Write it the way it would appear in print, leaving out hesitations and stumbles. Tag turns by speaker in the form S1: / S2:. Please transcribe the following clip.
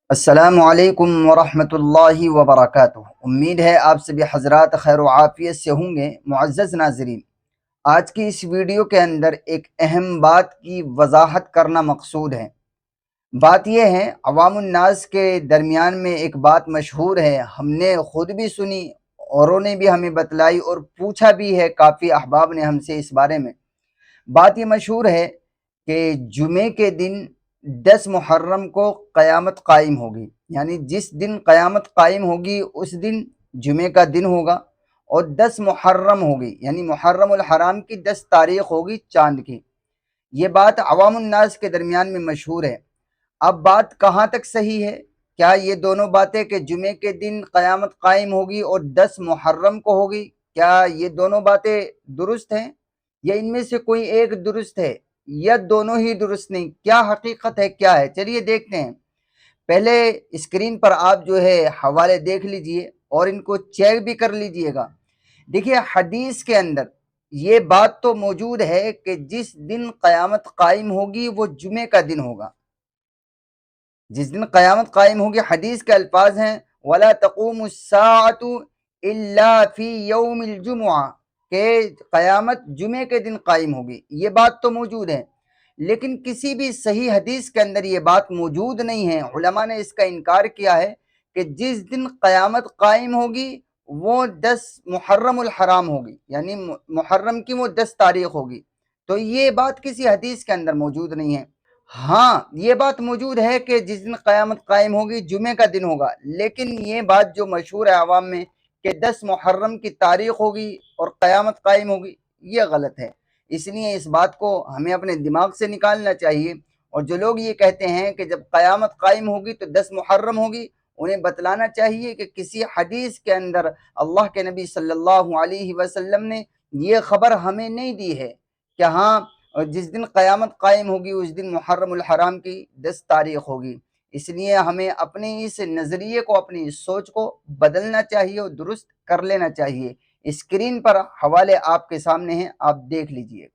S1: السلام علیکم ورحمۃ اللہ وبرکاتہ۔ امید ہے آپ سبھی حضرات خیر و عافیت سے ہوں گے۔ معزز ناظرین، آج کی اس ویڈیو کے اندر ایک اہم بات کی وضاحت کرنا مقصود ہے۔ بات یہ ہے، عوام الناس کے درمیان میں ایک بات مشہور ہے، ہم نے خود بھی سنی، اوروں نے بھی ہمیں بتلائی اور پوچھا بھی ہے، کافی احباب نے ہم سے اس بارے میں۔ بات یہ مشہور ہے کہ جمعے کے دن 10 محرم کو قیامت قائم ہوگی، یعنی جس دن قیامت قائم ہوگی اس دن جمعے کا دن ہوگا، اور 10 محرم ہوگی، یعنی محرم الحرام کی 10 تاریخ ہوگی، چاند کی۔ یہ بات عوام الناس کے درمیان میں مشہور ہے۔ اب بات کہاں تک صحیح ہے؟ کیا یہ دونوں باتیں کہ جمعے کے دن قیامت قائم ہوگی اور 10 محرم کو ہوگی، کیا یہ دونوں باتیں درست ہیں، یا ان میں سے کوئی ایک درست ہے، یا دونوں ہی درست نہیں؟ کیا حقیقت ہے، کیا ہے؟ چلیے دیکھتے ہیں۔ پہلے اسکرین پر آپ جو ہے حوالے دیکھ لیجئے اور ان کو چیک بھی کر لیجئے گا۔ دیکھیے، حدیث کے اندر یہ بات تو موجود ہے کہ جس دن قیامت قائم ہوگی وہ جمعے کا دن ہوگا۔ جس دن قیامت قائم ہوگی، حدیث کے الفاظ ہیں وَلَا تَقُومُ السَّاعَةُ إِلَّا فِي يَوْمِ الْجُمُعَةِ، کہ قیامت جمعے کے دن قائم ہوگی۔ یہ بات تو موجود ہے، لیکن کسی بھی صحیح حدیث کے اندر یہ بات موجود نہیں ہے۔ علماء نے اس کا انکار کیا ہے کہ جس دن قیامت قائم ہوگی وہ 10 محرم الحرام ہوگی، یعنی محرم کی وہ 10 تاریخ ہوگی۔ تو یہ بات کسی حدیث کے اندر موجود نہیں ہے۔ ہاں، یہ بات موجود ہے کہ جس دن قیامت قائم ہوگی جمعے کا دن ہوگا، لیکن یہ بات جو مشہور ہے عوام میں کہ 10 محرم کی تاریخ ہوگی اور قیامت قائم ہوگی، یہ غلط ہے۔ اس لیے اس بات کو ہمیں اپنے دماغ سے نکالنا چاہیے، اور جو لوگ یہ کہتے ہیں کہ جب قیامت قائم ہوگی تو 10 محرم ہوگی، انہیں بتلانا چاہیے کہ کسی حدیث کے اندر اللہ کے نبی صلی اللہ علیہ وسلم نے یہ خبر ہمیں نہیں دی ہے کہ ہاں جس دن قیامت قائم ہوگی اس دن محرم الحرام کی 10 تاریخ ہوگی۔ اس لیے ہمیں اپنے اس نظریے کو، اپنی اس سوچ کو بدلنا چاہیے اور درست کر لینا چاہیے۔ اسکرین پر حوالے آپ کے سامنے ہیں، آپ دیکھ لیجئے۔